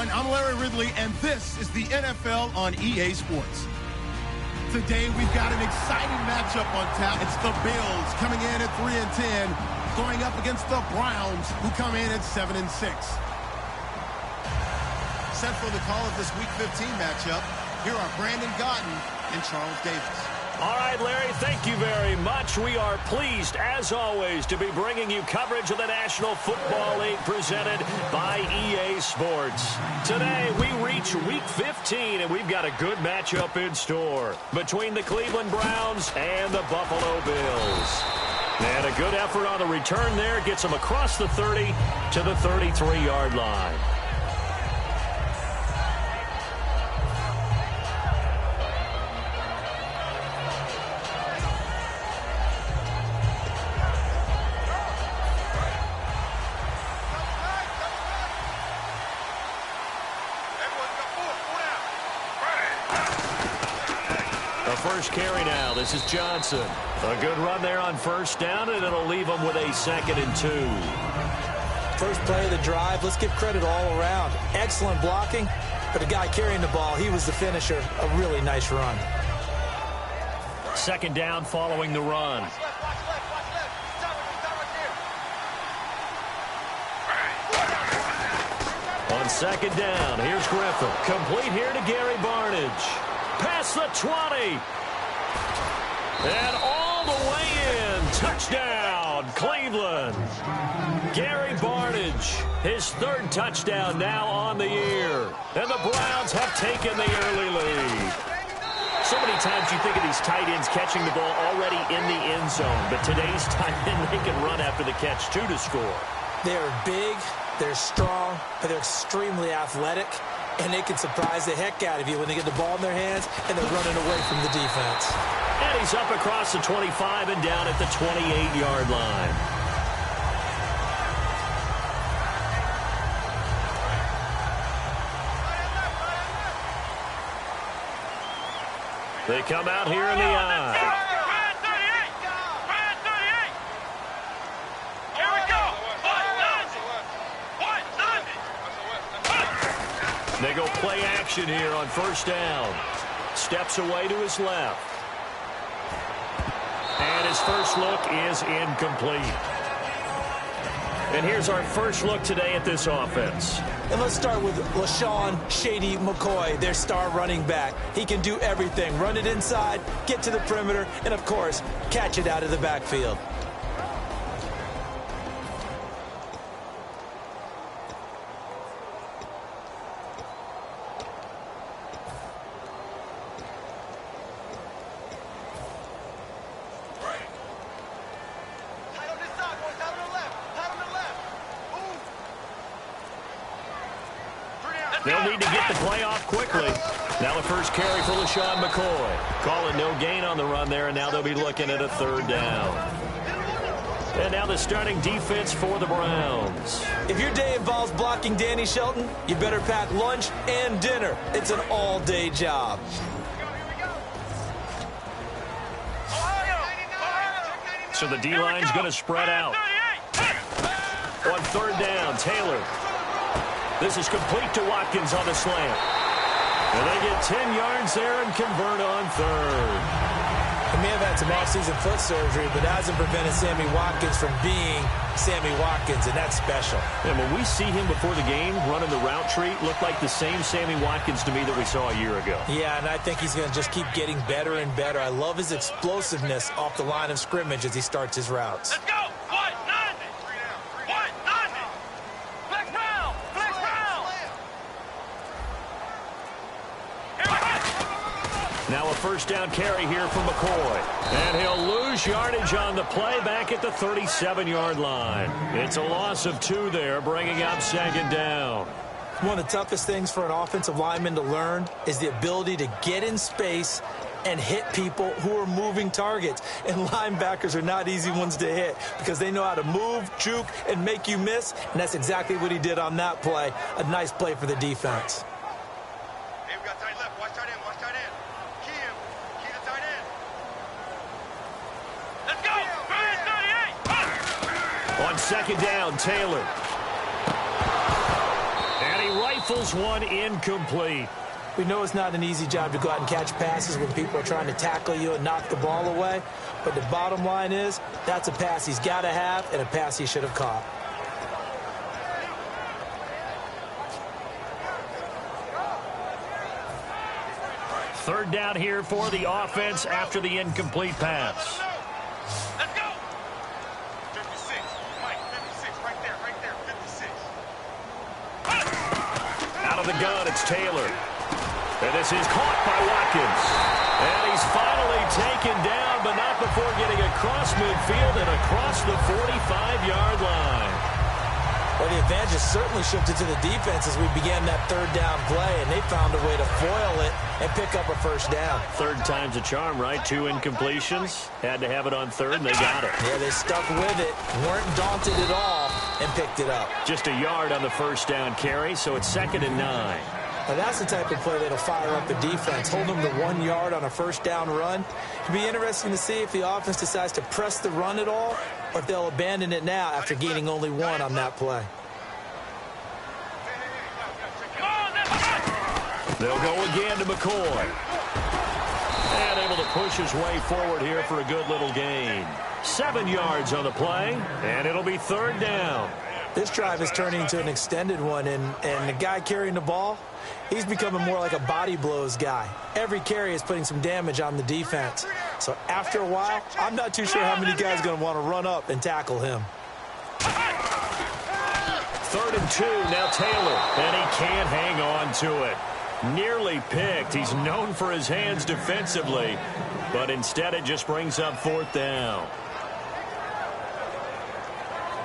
everyone. I'm Larry Ridley, and this is the NFL on EA Sports. Today, we've got an exciting matchup on tap. It's the Bills coming in at 3-10, going up against the Browns, who come in at 7-6. Set for the call of this Week 15 matchup, here are Brandon Gaudin and Charles Davis. All right, Larry, thank you very much. We are pleased, as always, to be bringing you coverage of the National Football League presented by EA Sports. Today, we reach Week 15, and we've got a good matchup in store between the Cleveland Browns and the Buffalo Bills. And a good effort on the return there gets them across the 30 to the 33-yard line. First carry now. This is Johnson. A good run there on first down, and it'll leave them with a 2nd and 2. First play of the drive. Let's give credit all around. Excellent blocking, but the guy carrying the ball, he was the finisher. A really nice run. 2nd down following the run. On 2nd down, here's Griffin. Complete here to Gary Barnidge. Past the 20. And all the way in. Touchdown, Cleveland. Gary Barnidge, his 3rd touchdown now on the year. And the Browns have taken the early lead. So many times you think of these tight ends catching the ball already in the end zone. But today's tight end, they can run after the catch, too, to score. They're big, they're strong, but they're extremely athletic. And they can surprise the heck out of you when they get the ball in their hands and they're running away from the defense. And he's up across the 25 and down at the 28-yard line. They come out here in the eye. They go play action here on first down. Steps away to his left. And his first look is incomplete. And here's our first look today at this offense. And let's start with LaShawn Shady McCoy, their star running back. He can do everything. Run it inside, get to the perimeter, and, of course, catch it out of the backfield. They'll need to get the play off quickly. Now the first carry for LaShawn McCoy. Calling no gain on the run there, and now they'll be looking at a 3rd down. And now the starting defense for the Browns. If your day involves blocking Danny Shelton, you better pack lunch and dinner. It's an all-day job. So the D-line's going to spread out. On 3rd down, Taylor. This is complete to Watkins on the slant. And they get 10 yards there and convert on 3rd. He may have had some off-season foot surgery, but that hasn't prevented Sammy Watkins from being Sammy Watkins, and that's special. And when we see him before the game running the route tree, looked like the same Sammy Watkins to me that we saw a year ago. Yeah, and I think he's going to just keep getting better and better. I love his explosiveness off the line of scrimmage as he starts his routes. Let's go! Now a first down carry here from McCoy. And he'll lose yardage on the play back at the 37-yard line. It's a loss of 2 there, bringing up 2nd down. One of the toughest things for an offensive lineman to learn is the ability to get in space and hit people who are moving targets. And linebackers are not easy ones to hit because they know how to move, juke, and make you miss. And that's exactly what he did on that play. A nice play for the defense. Hey, we got tight left. Watch tight end. Watch tight end. Key him. Key the tight end. Let's go. 38. On 2nd down, Taylor. And he rifles rifles one incomplete. We know it's not an easy job to go out and catch passes when people are trying to tackle you and knock the ball away. But the bottom line is, that's a pass he's got to have and a pass he should have caught. Third down here for the offense after the incomplete pass. Let's go. 56. Mike, 56. Right there, 56. Out of the gun, it's Taylor. And this is caught by Watkins. And he's finally taken down, but not before getting across midfield and across the 45-yard line. Well, the advantage has certainly shifted to the defense as we began that third down play, and they found a way to foil it and pick up a first down. Third time's a charm, right? 2 incompletions. Had to have it on third, and they got it. Yeah, they stuck with it, weren't daunted at all, and picked it up. Just a yard on the first down carry, so it's 2nd and 9. Now, that's the type of play that'll fire up the defense. Hold them to 1 yard on a first down run. It'll be interesting to see if the offense decides to press the run at all, or if they'll abandon it now after gaining only 1 on that play. They'll go again to McCoy. And able to push his way forward here for a good little gain. 7 yards on the play, and it'll be third down. This drive is turning into an extended one, and the guy carrying the ball, he's becoming more like a body blows guy. Every carry is putting some damage on the defense. So after a while, I'm not too sure how many guys are going to want to run up and tackle him. 3rd and 2, now Taylor, and he can't hang on to it. Nearly picked. He's known for his hands defensively, but instead it just brings up 4th down.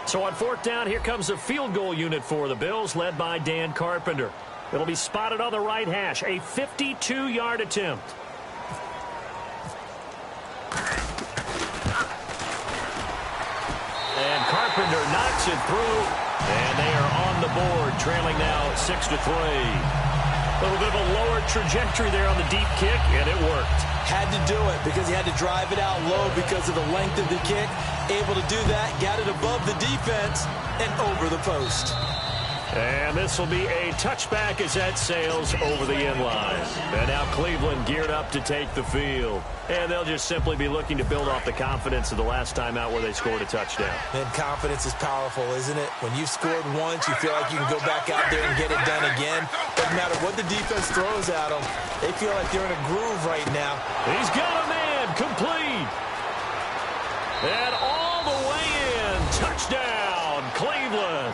So on 4th down, here comes a field goal unit for the Bills, led by Dan Carpenter. It'll be spotted on the right hash, a 52-yard attempt. And Carpenter knocks it through, and they are on the board, trailing now 6-3. A little bit of a lower trajectory there on the deep kick, and it worked. Had to do it because he had to drive it out low because of the length of the kick. Able to do that, got it above the defense and over the post. And this will be a touchback as that sails over the end line. And now Cleveland geared up to take the field. And they'll just simply be looking to build off the confidence of the last time out where they scored a touchdown. And confidence is powerful, isn't it? When you've scored once, you feel like you can go back out there and get it done again. Doesn't matter what the defense throws at them. They feel like they're in a groove right now. He's got a man, complete. And all the way in, touchdown, Cleveland.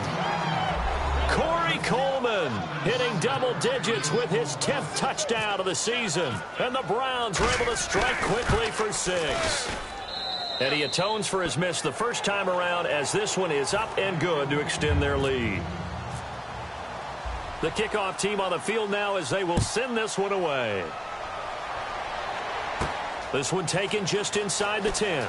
Corey Coleman hitting double digits with his 10th touchdown of the season. And the Browns were able to strike quickly for 6. And he atones for his miss the first time around as this one is up and good to extend their lead. The kickoff team on the field now as they will send this one away. This one taken just inside the 10.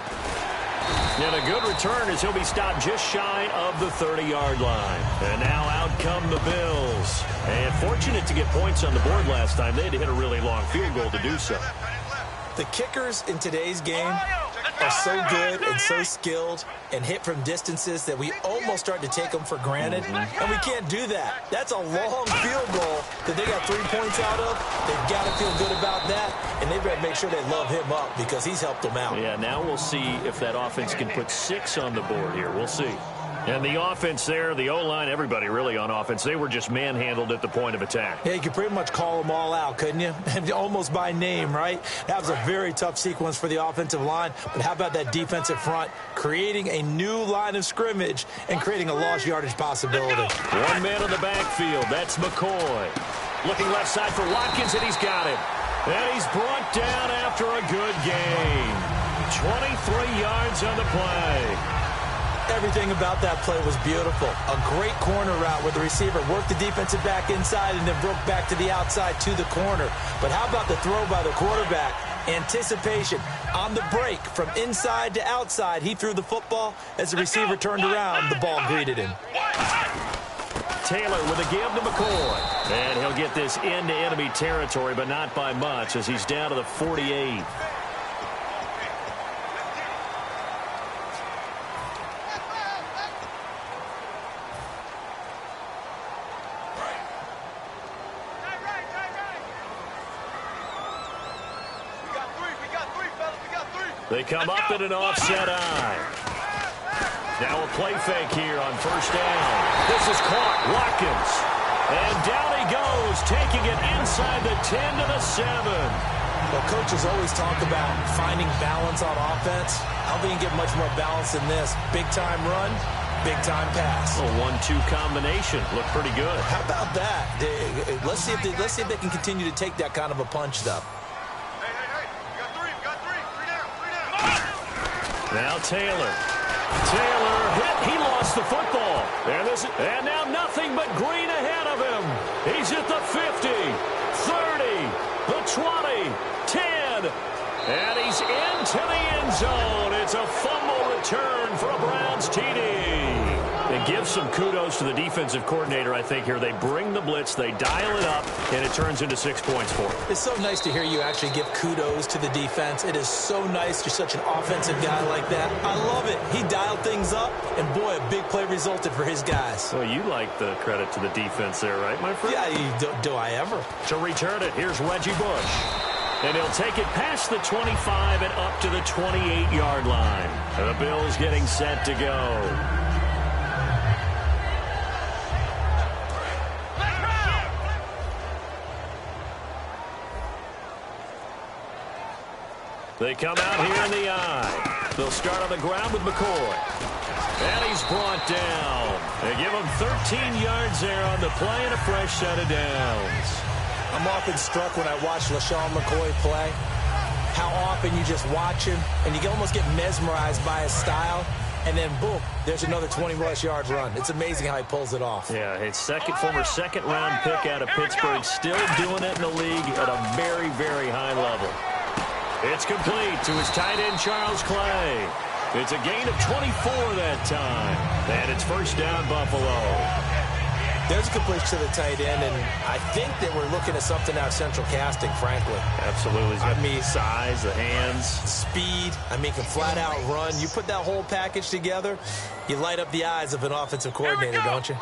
And a good return as he'll be stopped just shy of the 30-yard line. And now out come the Bills. And fortunate to get points on the board last time. They had to hit a really long field goal to do so. The kickers in today's game are so good and so skilled and hit from distances that we almost start to take them for granted. And we can't do that. That's a long field goal that they got 3 points out of. They've got to feel good about that. And they've got to make sure they love him up because he's helped them out. Yeah, now we'll see if that offense can put 6 on the board here. We'll see. And the offense there, the O-line, everybody really on offense, they were just manhandled at the point of attack. Yeah, you could pretty much call them all out, couldn't you? Almost by name, right? That was a very tough sequence for the offensive line. But how about that defensive front creating a new line of scrimmage and creating a lost yardage possibility? 1 man in the backfield. That's McCoy. Looking left side for Watkins, and he's got him. And he's brought down after a good gain. 23 yards on the play. Everything about that play was beautiful. A great corner route where the receiver worked the defensive back inside and then broke back to the outside to the corner. But how about the throw by the quarterback? Anticipation on the break from inside to outside. He threw the football. As the receiver turned around, the ball greeted him. Taylor with a give to McCoy. And he'll get this into enemy territory, but not by much as he's down to the 48. They come up in an offset eye. Now a play fake here on first down. This is caught. Watkins. And down he goes, taking it inside the 10 to the 7. Well, coaches always talk about finding balance on offense. I don't think you can get much more balance than this. Big-time run, big-time pass. A 1-2 combination. Looked pretty good. How about that? Let's see if they can continue to take that kind of a punch, though. Hey, we got three. Three down. Now Taylor hit. He lost the football. And now nothing but green ahead of him. He's at the 50, 30, the 20, 10, and he's into the end zone. It's a fumble return for a Browns TD. It gives some kudos to the defensive coordinator, I think, here. They bring the blitz, they dial it up, and it turns into 6 points for him. It's so nice to hear you actually give kudos to the defense. It is so nice. You're such an offensive guy like that. I love it. He dialed things up, and boy, a big play resulted for his guys. Well, you like the credit to the defense there, right, my friend? Yeah, do I ever? To return it, here's Reggie Bush. And he'll take it past the 25 and up to the 28-yard line. And the Bills getting set to go. They come out here in the eye. They'll start on the ground with McCoy. And he's brought down. They give him 13 yards there on the play and a fresh set of downs. I'm often struck when I watch LaShawn McCoy play, how often you just watch him, and you can almost get mesmerized by his style, and then, boom, there's another 20-plus yard run. It's amazing how he pulls it off. Yeah, his former second-round pick out of Pittsburgh, still doing it in the league at a very, very high level. It's complete to his tight end, Charles Clay. It's a gain of 24 that time. And it's first down, Buffalo. There's a completion to the tight end, and I think that we're looking at something out of central casting, frankly. Absolutely. I mean, size, the hands. Speed. I mean, can flat out run. You put that whole package together, you light up the eyes of an offensive coordinator, don't you?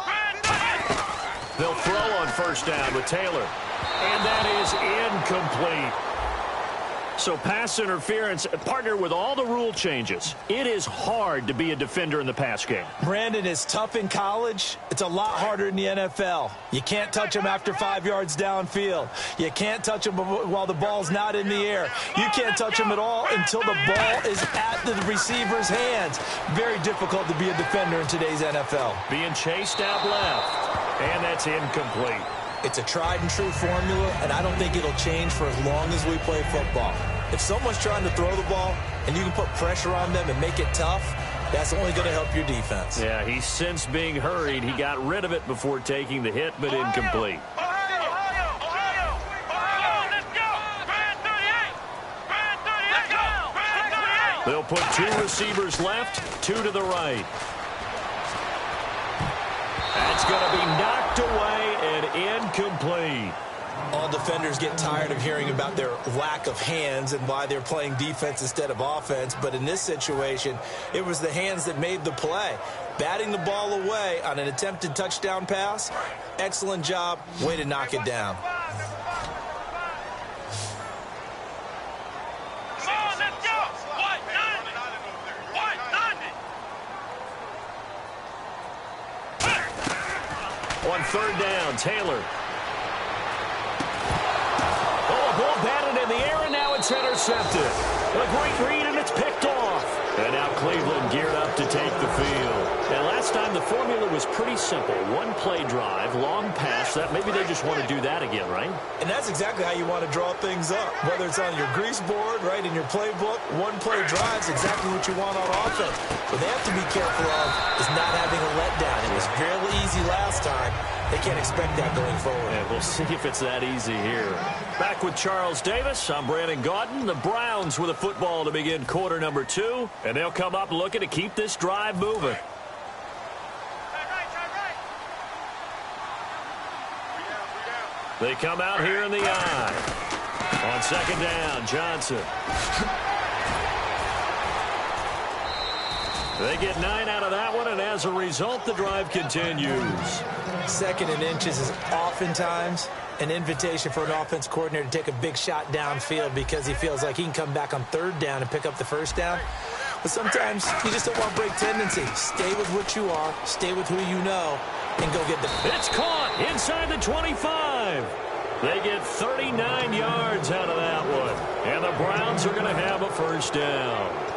They'll throw on first down with Taylor. And that is incomplete. So pass interference, partner with all the rule changes. It is hard to be a defender in the pass game. Brandon, is tough in college. It's a lot harder in the NFL. You can't touch him after 5 yards downfield. You can't touch him while the ball's not in the air. You can't touch him at all until the ball is at the receiver's hands. Very difficult to be a defender in today's NFL. Being chased out left, and that's incomplete. It's a tried-and-true formula, and I don't think it'll change for as long as we play football. If someone's trying to throw the ball and you can put pressure on them and make it tough, that's only going to help your defense. Yeah, he's since being hurried. He got rid of it before taking the hit, but incomplete. They'll put two receivers left, two to the right. That's going to be knocked away and incomplete. All defenders get tired of hearing about their lack of hands and why they're playing defense instead of offense. But in this situation, it was the hands that made the play. Batting the ball away on an attempted touchdown pass, excellent job. Way to knock it down. On third down, Taylor. Oh, a ball batted in the air, and now it's intercepted. A great read, and it's picked off. And now Cleveland geared up to take the field. And last time, the formula was pretty simple. One play drive, long pass. That maybe they just want to do that again, right? And that's exactly how you want to draw things up. Whether it's on your grease board, right, in your playbook, one play drive is exactly what you want on offense. What they have to be careful of is not having a letdown. It was fairly easy last time. They can't expect that going forward. And we'll see if it's that easy here. Back with Charles Davis, I'm Brandon Gaudin. The Browns with a football to begin quarter number 2. And they'll come up looking to keep this drive moving. They come out here in the eye. On second down, Johnson. They get 9 out of that one, and as a result, the drive continues. Second and inches is oftentimes an invitation for an offense coordinator to take a big shot downfield because he feels like he can come back on third down and pick up the first down. But sometimes you just don't want to break tendency. Stay with what you are, stay with who you know, and go get the... It's caught inside the 25. They get 39 yards out of that one. And the Browns are going to have a first down.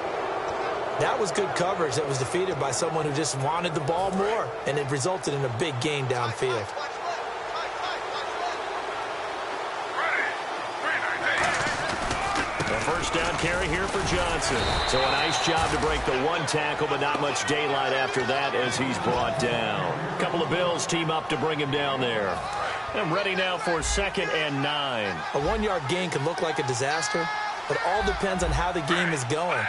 That was good coverage that was defeated by someone who just wanted the ball more, and it resulted in a big gain downfield. First down carry here for Johnson. So a nice job to break the one tackle, but not much daylight after that as he's brought down. A couple of Bills team up to bring him down there. And ready now for 2nd and 9. A 1-yard gain can look like a disaster, but all depends on how the game is going.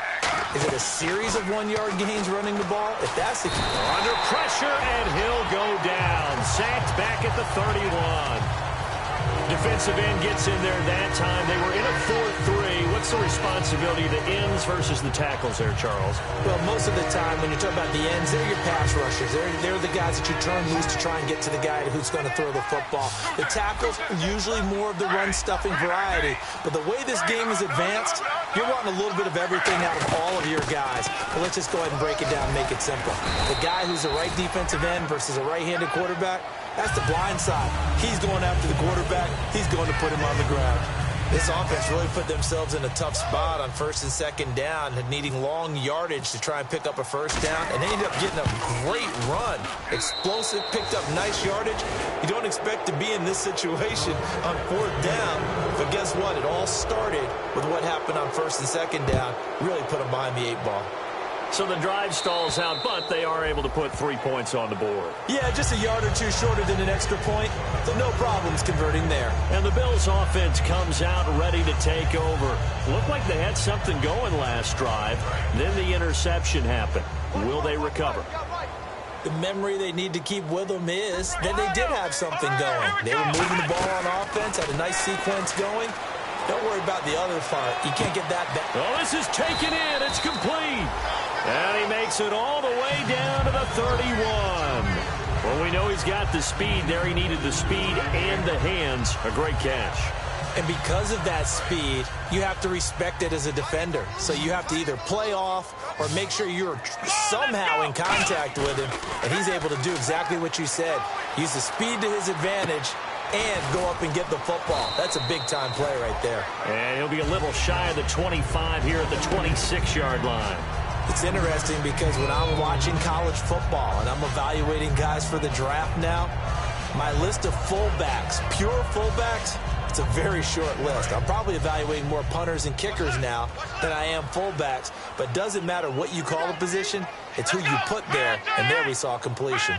Is it a series of 1-yard gains running the ball? If that's the case... Under pressure, and he'll go down. Sacked back at the 31. Defensive end gets in there that time. They were in a 4-3. What's the responsibility of the ends versus the tackles there, Charles? Well, most of the time when you're talking about the ends, they're your pass rushers. They're the guys that you turn loose to try and get to the guy who's going to throw the football. The tackles are usually more of the run-stuffing variety. But the way this game is advanced, you're wanting a little bit of everything out of all of your guys. But let's just go ahead and break it down and make it simple. The guy who's a right defensive end versus a right-handed quarterback, that's the blind side. He's going after the quarterback. He's going to put him on the ground. This offense really put themselves in a tough spot on 1st and 2nd down, needing long yardage to try and pick up a first down, and they ended up getting a great run. Explosive, picked up nice yardage. You don't expect to be in this situation on 4th down, but guess what? It all started with what happened on 1st and 2nd down. Really put them behind the 8 ball. So the drive stalls out, but they are able to put 3 points on the board. Yeah, just a yard or two shorter than an extra point, so no problems converting there. And the Bills offense comes out ready to take over. Looked like they had something going last drive. Then the interception happened. Will they recover? The memory they need to keep with them is that they did have something going. They were moving the ball on offense, had a nice sequence going. Don't worry about the other part. You can't get that back. Oh, this is taken in. It's complete. And he makes it all the way down to the 31. Well, we know he's got the speed there. He needed the speed and the hands. A great catch. And because of that speed, you have to respect it as a defender. So you have to either play off or make sure you're somehow in contact with him. And he's able to do exactly what you said. Use the speed to his advantage and go up and get the football. That's a big-time play right there. And he'll be a little shy of the 25 here at the 26-yard line. It's interesting because when I'm watching college football and I'm evaluating guys for the draft now, my list of fullbacks, pure fullbacks, it's a very short list. I'm probably evaluating more punters and kickers now than I am fullbacks, but it doesn't matter what you call the position, it's who you put there, and there we saw completion.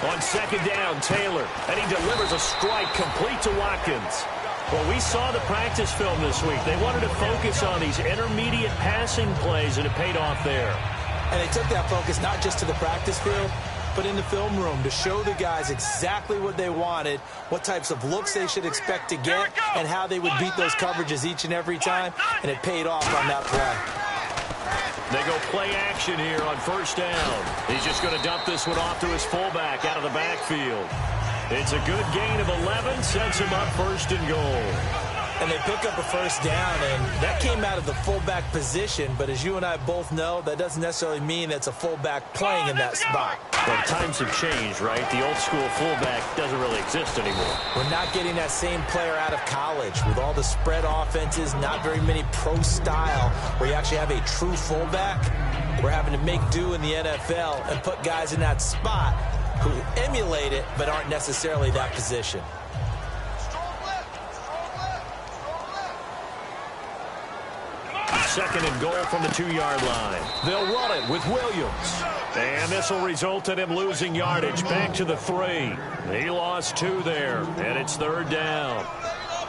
On 2nd down, Taylor, and he delivers a strike complete to Watkins. Well, we saw the practice film this week. They wanted to focus on these intermediate passing plays, and it paid off there. And they took that focus not just to the practice field, but in the film room to show the guys exactly what they wanted, what types of looks they should expect to get, and how they would beat those coverages each and every time, and it paid off on that play. They go play action here on 1st down. He's just going to dump this one off to his fullback out of the backfield. It's a good gain of 11, sets him up 1st and goal. And they pick up a first down, and that came out of the fullback position, but as you and I both know, that doesn't necessarily mean it's a fullback playing in that spot. Well, times have changed, right? The old school fullback doesn't really exist anymore. We're not getting that same player out of college with all the spread offenses, not very many pro style where you actually have a true fullback. We're having to make do in the NFL and put guys in that spot who emulate it but aren't necessarily that position. Second and goal from the 2-yard line. They'll run it with Williams. And this will result in him losing yardage back to the 3. He lost 2 there, and it's 3rd down.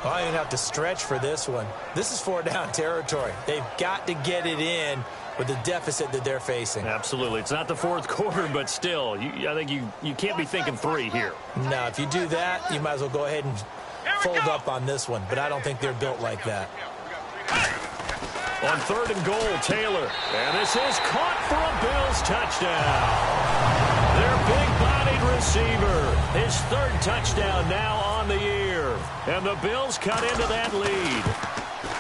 Well, you're going to have to stretch for this one. This is 4-down territory. They've got to get it in with the deficit that they're facing. Absolutely. It's not the 4th quarter, but still, I think you can't be thinking 3 here. No, if you do that, you might as well go ahead and fold up on this one, but I don't think they're built like that. On 3rd and goal, Taylor. And this is caught for a Bills touchdown. Their big-bodied receiver. His third touchdown now on the year. And the Bills cut into that lead.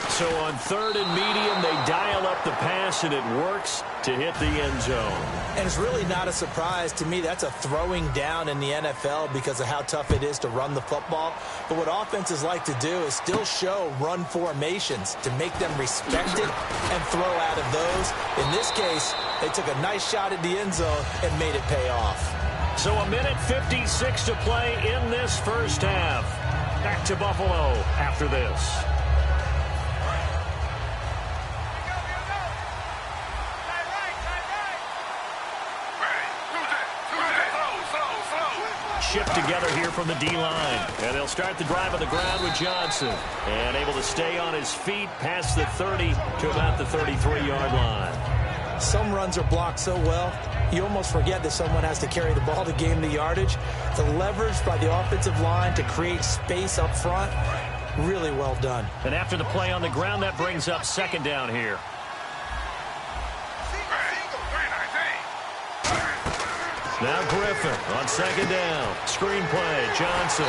So on third and medium, they dial up the pass, and it works to hit the end zone. And it's really not a surprise to me. That's a throwing down in the NFL because of how tough it is to run the football. But what offenses like to do is still show run formations to make them respected and throw out of those. In this case, they took a nice shot at the end zone and made it pay off. So a minute 56 to play in this first half. Back to Buffalo after this. Shift together here from the D-line. And they'll start the drive on the ground with Johnson. And able to stay on his feet past the 30 to about the 33-yard line. Some runs are blocked so well, you almost forget that someone has to carry the ball to gain the yardage. The leverage by the offensive line to create space up front, really well done. And after the play on the ground, that brings up second down here. Now Griffin on second down. Screen play, Johnson.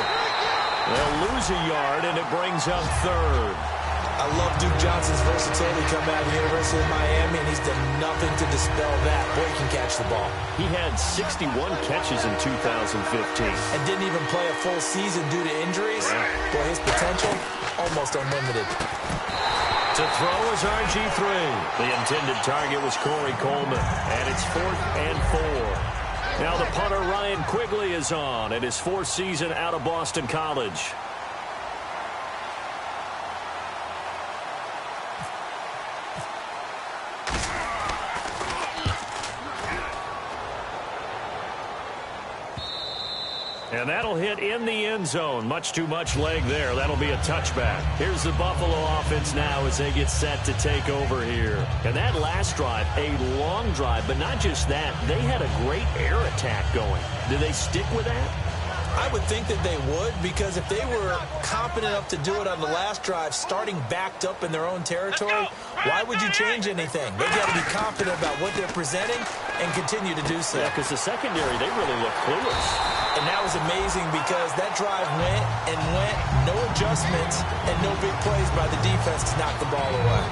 They'll lose a yard, and it brings up third. I love Duke Johnson's versatility coming out of the University of Miami, and he's done nothing to dispel that. Boy, he can catch the ball. He had 61 catches in 2015. And didn't even play a full season due to injuries. Boy, his potential, almost unlimited. To throw is RG3. The intended target was Corey Coleman, and it's 4th and 4. Now the punter, Ryan Quigley, is on in his fourth season out of Boston College. And that'll hit in the end zone. Much too much leg there. That'll be a touchback. Here's the Buffalo offense now as they get set to take over here. And that last drive, a long drive, but not just that. They had a great air attack going. Do they stick with that? I would think that they would, because if they were confident enough to do it on the last drive, starting backed up in their own territory, why would you change anything? They've got to be confident about what they're presenting and continue to do so. Yeah, because the secondary, they really look clueless. And that was amazing because that drive went and went, no adjustments, and no big plays by the defense to knock the ball away.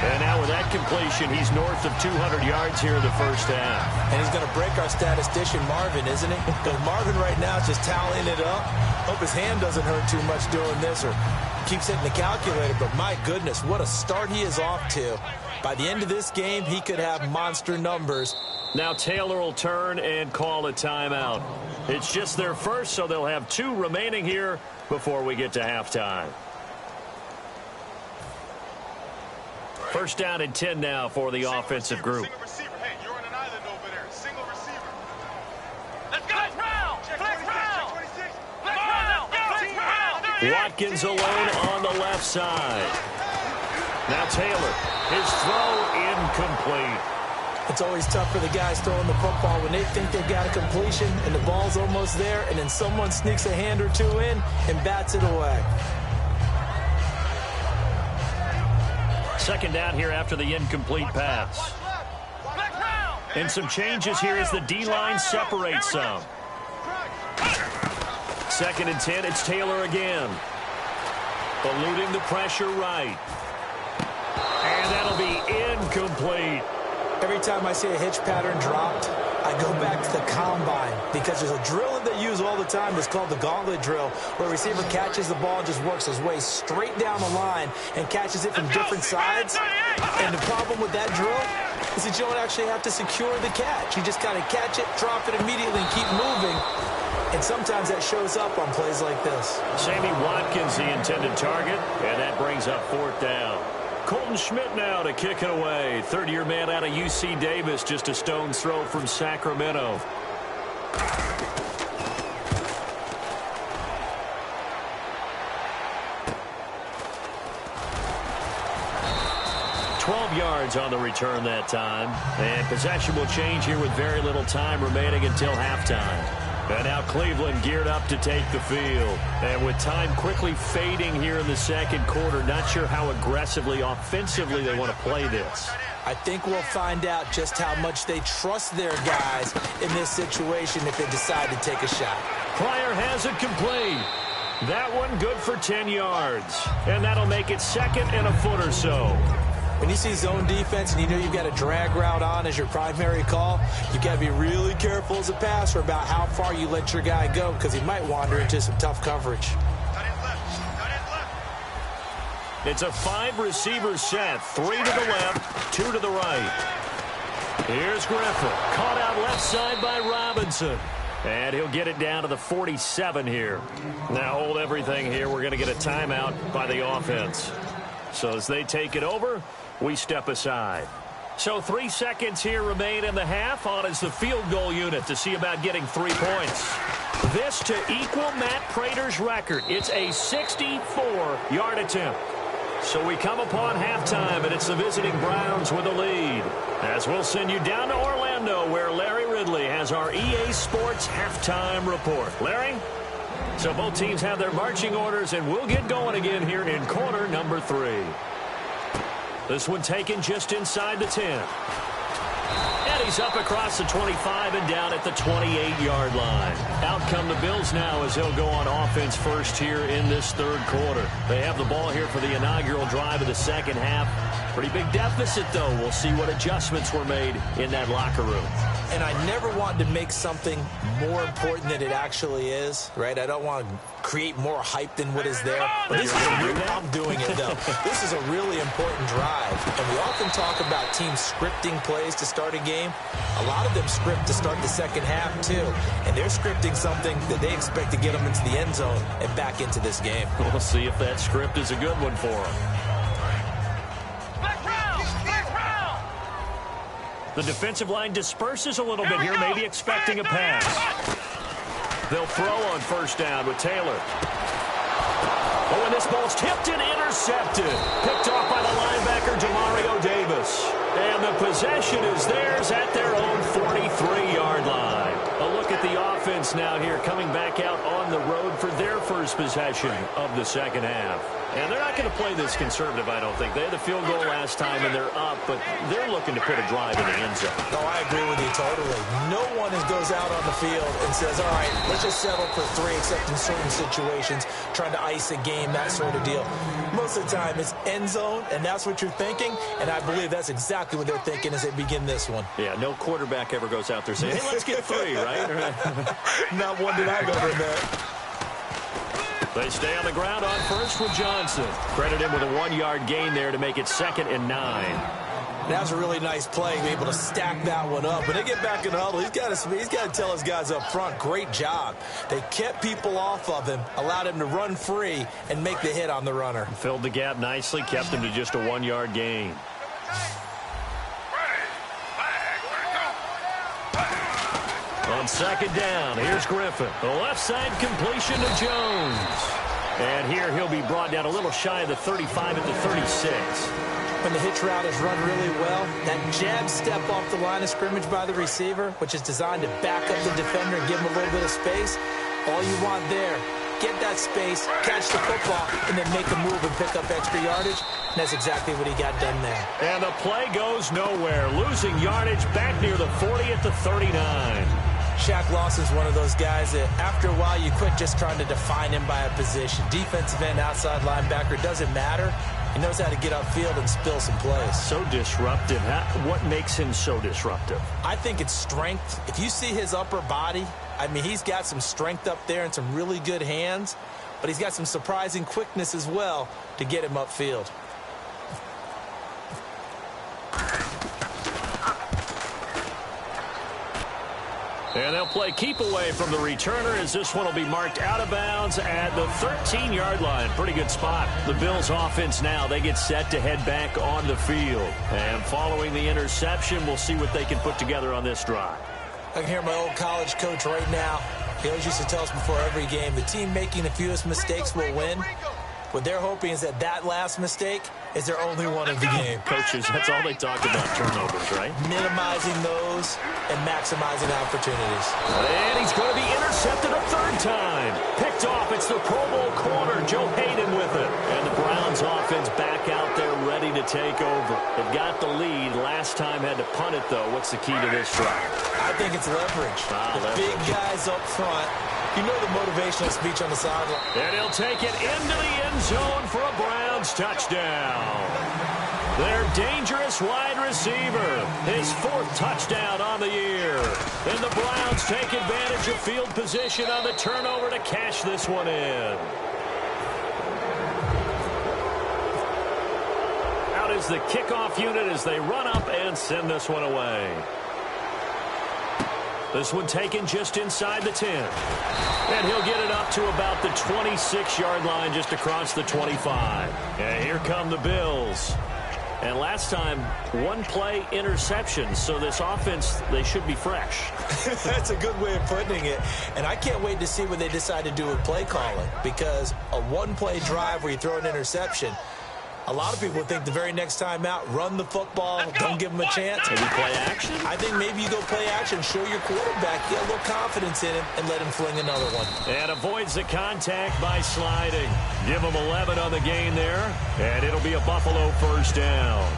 And now with that completion, he's north of 200 yards here in the first half. And he's going to break our statistician, Marvin, isn't he? Because Marvin right now is just tallying it up. Hope his hand doesn't hurt too much doing this or keeps hitting the calculator. But my goodness, what a start he is off to. By the end of this game, he could have monster numbers. Now Taylor will turn and call a timeout. It's just their first, so they'll have 2 remaining here before we get to halftime. First down and 10 now for the offensive group. Single receiver. Hey, you're on an island over there. Single receiver. Let's go. Flex round. Flex round. 26. Flex round. Flex round. Watkins alone on the left side. Now Taylor, his throw incomplete. It's always tough for the guys throwing the football when they think they've got a completion and the ball's almost there, and then someone sneaks a hand or two in and bats it away. Second down here after the incomplete pass. And some changes here as the D-line separates some. Second and 10, it's Taylor again. Eluding the pressure right. And that'll be incomplete. Every time I see a hitch pattern dropped, I go back to the combine because there's a drill that they use all the time that's called the gauntlet drill, where a receiver catches the ball and just works his way straight down the line and catches it from different sides. And the problem with that drill is that you don't actually have to secure the catch. You just kind of catch it, drop it immediately, and keep moving. And sometimes that shows up on plays like this. Sammy Watkins, the intended target, and that brings up 4th down. Colton Schmidt now to kick it away. Third-year man out of UC Davis, just a stone's throw from Sacramento. Yards on the return that time. And possession will change here with very little time remaining until halftime. And now Cleveland geared up to take the field. And with time quickly fading here in the second quarter, not sure how aggressively, offensively they want to play this. I think we'll find out just how much they trust their guys in this situation if they decide to take a shot. Pryor has it complete. That one good for 10 yards. And that'll make it 2nd and a foot or so. When you see zone defense and you know you've got a drag route on as your primary call, you've got to be really careful as a passer about how far you let your guy go because he might wander into some tough coverage. It's a 5-receiver set. 3 to the left, 2 to the right. Here's Griffin. Caught out left side by Robinson. And he'll get it down to the 47 here. Now hold everything here. We're going to get a timeout by the offense. So as they take it over, we step aside. So 3 seconds here remain in the half. On is the field goal unit to see about getting 3 points. This to equal Matt Prater's record. It's a 64-yard attempt. So we come upon halftime, and it's the visiting Browns with a lead. As we'll send you down to Orlando, where Larry Ridley has our EA Sports halftime report. Larry? So both teams have their marching orders, and we'll get going again here in quarter number 3. This one taken just inside the 10. And he's up across the 25 and down at the 28-yard line. Out come the Bills now as they'll go on offense first here in this 3rd quarter. They have the ball here for the inaugural drive of the 2nd half. Pretty big deficit, though. We'll see what adjustments were made in that locker room. And I never want to make something more important than it actually is, right? I don't want to create more hype than what is there. But this is I'm doing it, though. This is a really important drive. And we often talk about teams scripting plays to start a game. A lot of them script to start the 2nd half, too. And they're scripting something that they expect to get them into the end zone and back into this game. We'll see if that script is a good one for them. The defensive line disperses a little bit here, maybe expecting a pass. They'll throw on 1st down with Taylor. Oh, and this ball's tipped and intercepted. Picked off by the linebacker, Demario Davis. And the possession is theirs at their own 43-yard line. A look at the offense now here, coming back out on the road for their first possession of the 2nd half. And they're not going to play this conservative, I don't think. They had the field goal last time, and they're up, but they're looking to put a drive in the end zone. No, I agree with you totally. No one goes out on the field and says, all right, let's just settle for 3, except in certain situations, trying to ice a game, that sort of deal. Most of the time, it's end zone, and that's what you're thinking, and I believe that's exactly what they're thinking as they begin this one. Yeah, no quarterback ever goes out there saying, hey, let's get 3, right? Not one that I've ever met. They stay on the ground on first with Johnson. Credit him with a 1-yard gain there to make it 2nd and 9. That was a really nice play, be able to stack that one up. When they get back in the huddle, he's got to tell his guys up front, great job. They kept people off of him, allowed him to run free and make the hit on the runner. Filled the gap nicely, kept him to just a 1-yard gain. On 2nd down, here's Griffin. The left side completion to Jones. And here he'll be brought down a little shy of the 35 at the 36. When the hitch route is run really well, that jab step off the line of scrimmage by the receiver, which is designed to back up the defender and give him a little bit of space, all you want there, get that space, catch the football, and then make a move and pick up extra yardage. And that's exactly what he got done there. And the play goes nowhere, losing yardage back near the 40 at the 39. Shaq Lawson's one of those guys that after a while you quit just trying to define him by a position. Defensive end, outside linebacker, doesn't matter. He knows how to get upfield and spill some plays. So disruptive. What makes him so disruptive? I think it's strength. If you see his upper body, I mean, he's got some strength up there and some really good hands, but he's got some surprising quickness as well to get him upfield. And they'll play keep away from the returner as this one will be marked out of bounds at the 13-yard line. Pretty good spot. The Bills offense now, they get set to head back on the field. And following the interception, we'll see what they can put together on this drive. I can hear my old college coach right now. He always used to tell us before every game, the team making the fewest mistakes will win. What they're hoping is that last mistake is their only one of the game. Coaches, that's all they talk about, turnovers, right? Minimizing those and maximizing opportunities. And he's going to be intercepted a third time. Picked off. It's the Pro Bowl corner, Joe Hayden with it. And the Browns offense back out there ready to take over. They've got the lead. Last time had to punt it, though. What's the key to this drive? I think it's leverage. The big guys up front. You know the motivational speech on the sideline. And he'll take it into the end zone for a Browns touchdown. Their dangerous wide receiver, his 4th touchdown on the year. And the Browns take advantage of field position on the turnover to cash this one in. Out is the kickoff unit as they run up and send this one away. This one taken just inside the 10. And he'll get it up to about the 26-yard line, just across the 25. And here come the Bills. And last time, 1-play interception. So this offense, they should be fresh. That's a good way of putting it. And I can't wait to see what they decide to do with play calling. Because a 1-play drive where you throw an interception, a lot of people think the very next time out, run the football, don't give them a chance. Maybe play action? I think maybe you go play action, show your quarterback, get a little confidence in him, and let him fling another one. And avoids the contact by sliding. Give him 11 on the gain there, and it'll be a Buffalo first down.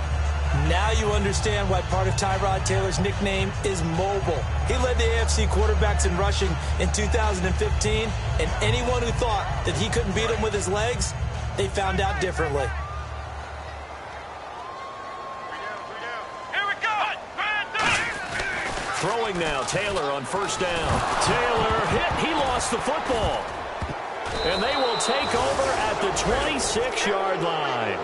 Now you understand why part of Tyrod Taylor's nickname is mobile. He led the AFC quarterbacks in rushing in 2015, and anyone who thought that he couldn't beat him with his legs, they found out differently. Throwing now, Taylor on first down. Taylor hit, he lost the football. And they will take over at the 26-yard line.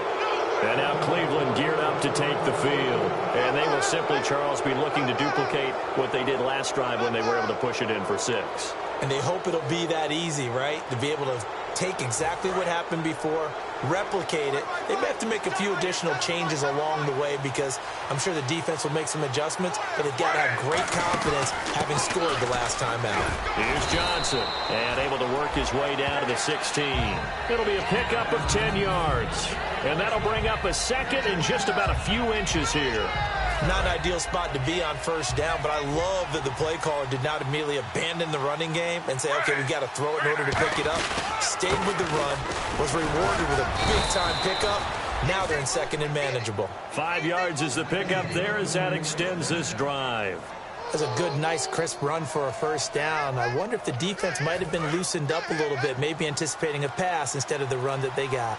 And now Cleveland geared up to take the field. And they will simply, Charles, be looking to duplicate what they did last drive when they were able to push it in for 6. And they hope it'll be that easy, right? To be able to take exactly what happened before, replicate it. They may have to make a few additional changes along the way because I'm sure the defense will make some adjustments, but they've got to have great confidence having scored the last time out. Here's Johnson, and able to work his way down to the 16. It'll be a pickup of 10 yards, and that'll bring up a second and just about a few inches here. Not an ideal spot to be on first down, but I love that the play caller did not immediately abandon the running game and say, okay, we've got to throw it in order to pick it up. Stayed with the run, was rewarded with a big-time pickup. Now they're in second and manageable. 5 yards is the pickup there as that extends this drive. That's a good, nice, crisp run for a first down. I wonder if the defense might have been loosened up a little bit, maybe anticipating a pass instead of the run that they got.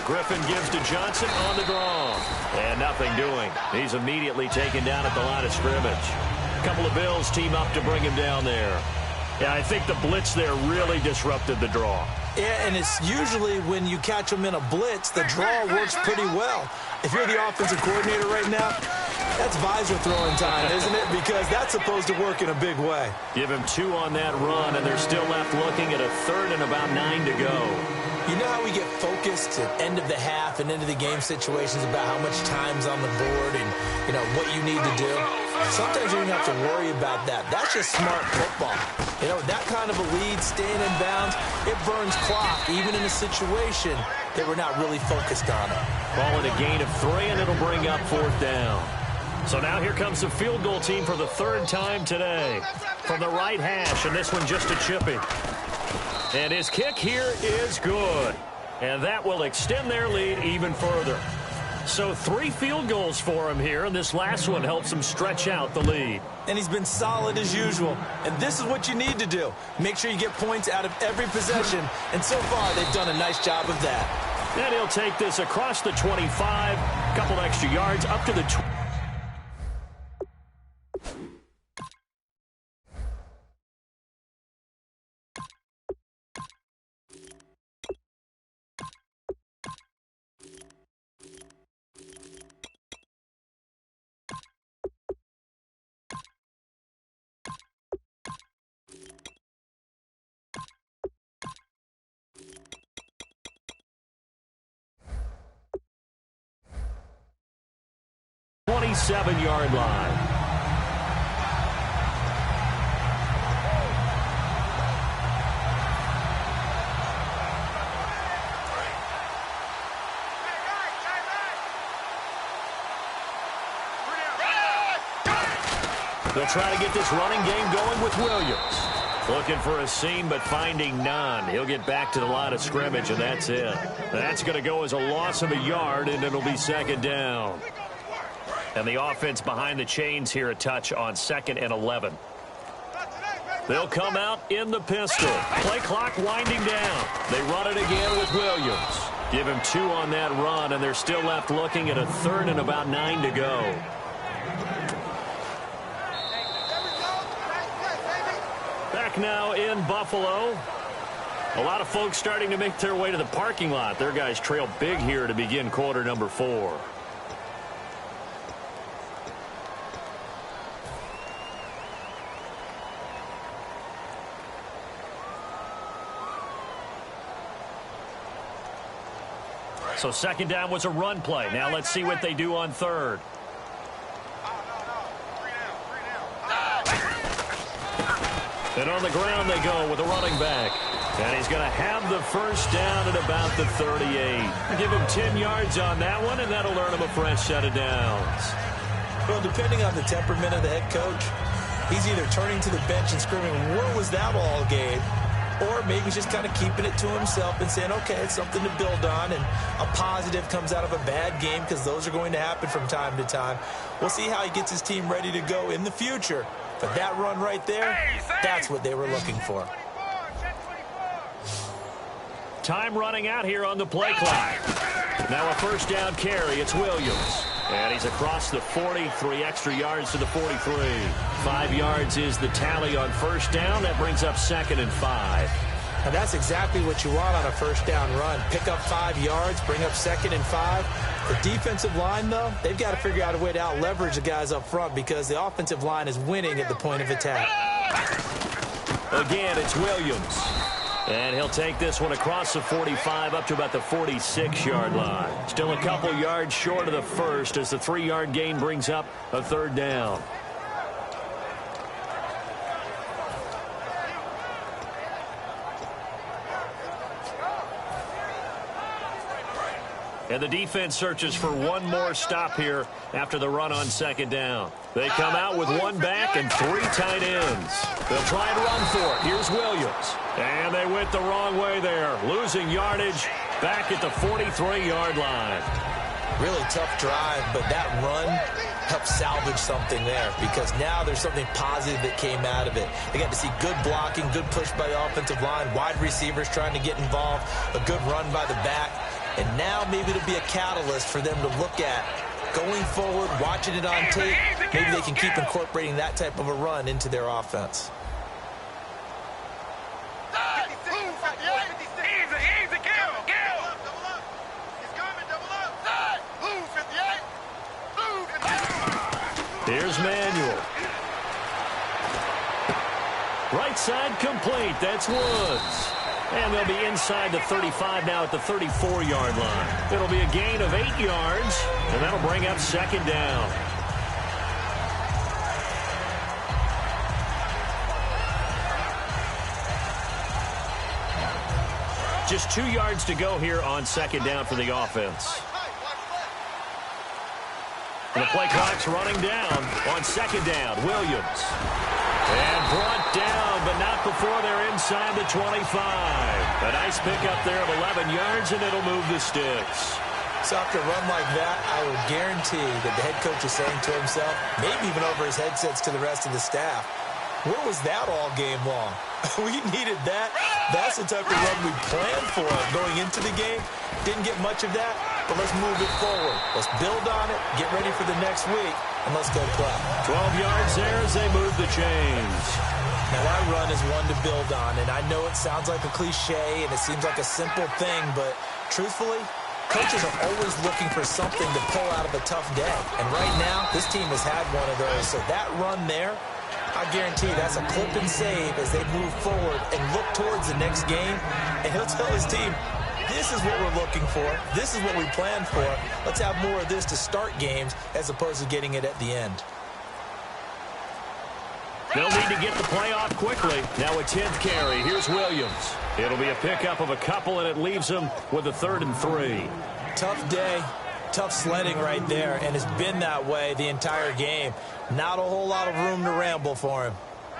Griffin gives to Johnson on the draw. And nothing doing. He's immediately taken down at the line of scrimmage. A couple of Bills team up to bring him down there. Yeah, I think the blitz there really disrupted the draw. Yeah, and it's usually when you catch them in a blitz, the draw works pretty well. If you're the offensive coordinator right now, that's visor throwing time, isn't it? Because that's supposed to work in a big way. Give him 2 on that run, and they're still left looking at a third and about 9 to go. You know how we get focused at end of the half and end of the game situations about how much time's on the board and, you know, what you need to do? Sometimes you don't have to worry about that. That's just smart football. You know, that kind of a lead, staying in bounds, it burns clock, even in a situation that we're not really focused on it. Ball in a gain of 3, and it'll bring up 4th down. So now here comes the field goal team for the 3rd time today. From the right hash, and this one just a chipping. And his kick here is good. And that will extend their lead even further. So 3 field goals for him here, and this last one helps him stretch out the lead. And he's been solid as usual. And this is what you need to do. Make sure you get points out of every possession. And so far, they've done a nice job of that. And he'll take this across the 25, a couple extra yards up to the 20. Seven-yard line. They'll try to get this running game going with Williams. Looking for a seam, but finding none. He'll get back to the line of scrimmage, and that's it. That's going to go as a loss of a yard, and it'll be second down. And the offense behind the chains here, a touch on 2nd and 11. They'll come out in the pistol. Play clock winding down. They run it again with Williams. Give him 2 on that run, and they're still left looking at a 3rd and about 9 to go. Back now in Buffalo. A lot of folks starting to make their way to the parking lot. Their guys trail big here to begin quarter number 4. So second down was a run play. Now let's see what they do on 3rd. And on the ground they go with a running back. And he's going to have the first down at about the 38. Give him 10 yards on that one, and that'll earn him a fresh set of downs. Well, depending on the temperament of the head coach, he's either turning to the bench and screaming, "Where was that all game?" Or maybe just kind of keeping it to himself and saying, okay, it's something to build on, and a positive comes out of a bad game, because those are going to happen from time to time. We'll see how he gets his team ready to go in the future. But that run right there, that's what they were looking for. Time running out here on the play clock. Now a first down carry. It's Williams. And he's across the 40, 3 extra yards to the 43. 5 yards is the tally on first down. That brings up 2nd and 5. And that's exactly what you want on a first down run. Pick up 5 yards, bring up 2nd and 5. The defensive line, though, they've got to figure out a way to out-leverage the guys up front, because the offensive line is winning at the point of attack. Again, it's Williams. And he'll take this one across the 45 up to about the 46-yard line. Still a couple yards short of the first as the 3-yard gain brings up a 3rd down. And the defense searches for one more stop here after the run on 2nd down. They come out with 1 back and 3 tight ends. They'll try and run for it. Here's Williams. And they went the wrong way there, losing yardage back at the 43-yard line. Really tough drive, but that run helped salvage something there, because now there's something positive that came out of it. They got to see good blocking, good push by the offensive line, wide receivers trying to get involved, a good run by the back. And now maybe it'll be a catalyst for them to look at going forward, watching it on tape. Maybe they can keep incorporating that type of a run into their offense. Here's Manuel. Right side complete. That's Woods. And they'll be inside the 35 now at the 34-yard line. It'll be a gain of 8 yards, and that'll bring up 2nd down. Just 2 yards to go here on 2nd down for the offense. And the play clock's running down on 2nd down. Williams. And brought down, but not before they're inside the 25. A nice pickup there of 11 yards, and it'll move the sticks. So after a run like that, I would guarantee that the head coach is saying to himself, maybe even over his headsets to the rest of the staff, where was that all game long? We needed that. That's the type of run we planned for going into the game. Didn't get much of that, but let's move it forward. Let's build on it, get ready for the next week, and let's go play. 12 yards there as they move the chains. Now that run is one to build on, and I know it sounds like a cliche and it seems like a simple thing, but truthfully, coaches are always looking for something to pull out of a tough day. And right now, this team has had one of those. So that run there, I guarantee that's a clip and save as they move forward and look towards the next game. And he'll tell his team, this is what we're looking for. This is what we planned for. Let's have more of this to start games as opposed to getting it at the end. They'll need to get the play off quickly. Now a 10th carry. Here's Williams. It'll be a pickup of a couple, and it leaves them with a 3rd and 3. Tough day. tough sledding right there, and it's been that way the entire game. Not a whole lot of room to ramble for him.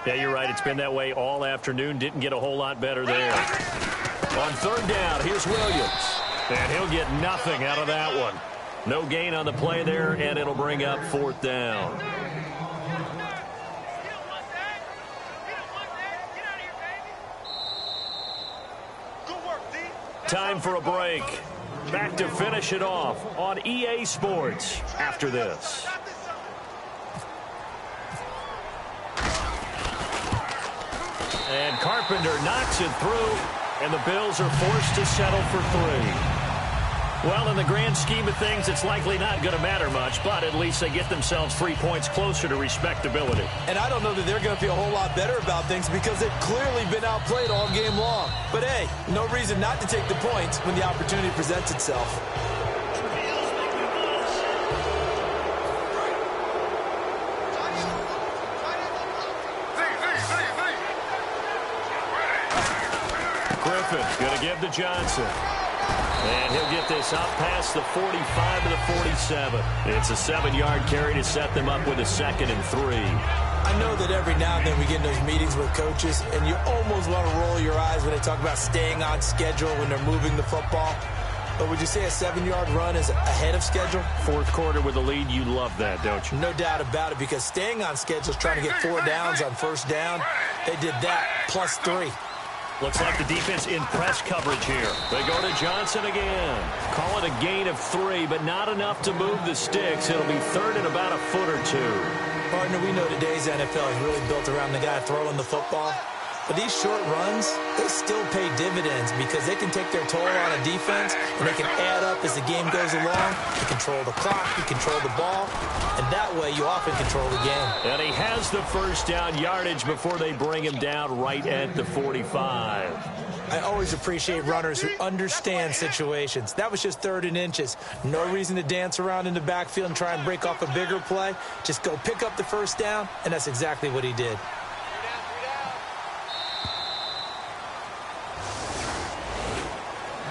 Yeah, you're right. It's been that way all afternoon. Didn't get a whole lot better there. On third down, here's Williams. And he'll get nothing out of that one. No gain on the play there, and it'll bring up fourth down. Time for a break. Back to finish it off on EA Sports after this. And Carpenter knocks it through, and the Bills are forced to settle for 3. Well, in the grand scheme of things, it's likely not going to matter much, but at least they get themselves 3 points closer to respectability. And I don't know that they're going to feel a whole lot better about things because they've clearly been outplayed all game long. But, hey, no reason not to take the points when the opportunity presents itself. Griffin going to give to Johnson. And he'll get this up past the 45 to the 47. It's a 7-yard carry to set them up with a 2nd and 3. I know that every now and then we get in those meetings with coaches, and you almost want to roll your eyes when they talk about staying on schedule when they're moving the football. But would you say a 7-yard run is ahead of schedule? Fourth quarter with a lead, you love that, don't you? No doubt about it, because staying on schedule is trying to get 4 downs on first down. They did that plus 3. Looks like the defense in press coverage here. They go to Johnson again. Call it a gain of 3, but not enough to move the sticks. It'll be third and about a foot or 2. Partner, we know today's NFL is really built around the guy throwing the football. But these short runs, they still pay dividends because they can take their toll on a defense, and they can add up as the game goes along. You control the clock, you control the ball, and that way you often control the game. And he has the first down yardage before they bring him down right at the 45. I always appreciate runners who understand situations. That was just 3rd and inches. No reason to dance around in the backfield and try and break off a bigger play. Just go pick up the first down, and that's exactly what he did.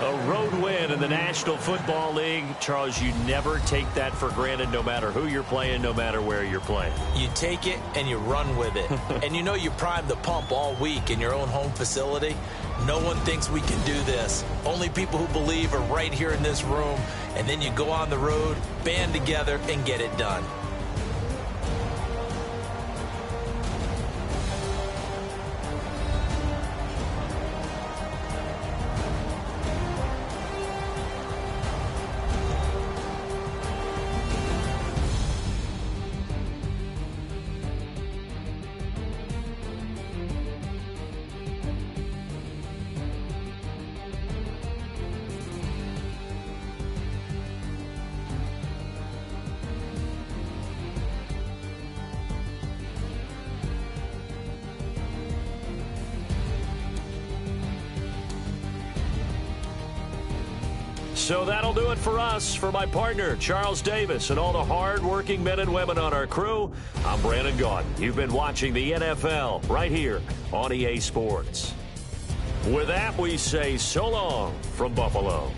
A road win in the National Football League. Charles, you never take that for granted, no matter who you're playing, no matter where you're playing. You take it and you run with it. And you know you primed the pump all week in your own home facility. No one thinks we can do this. Only people who believe are right here in this room. And then you go on the road, band together, and get it done. So that'll do it for us. For my partner, Charles Davis, and all the hard-working men and women on our crew, I'm Brandon Gaudin. You've been watching the NFL right here on EA Sports. With that, we say so long from Buffalo.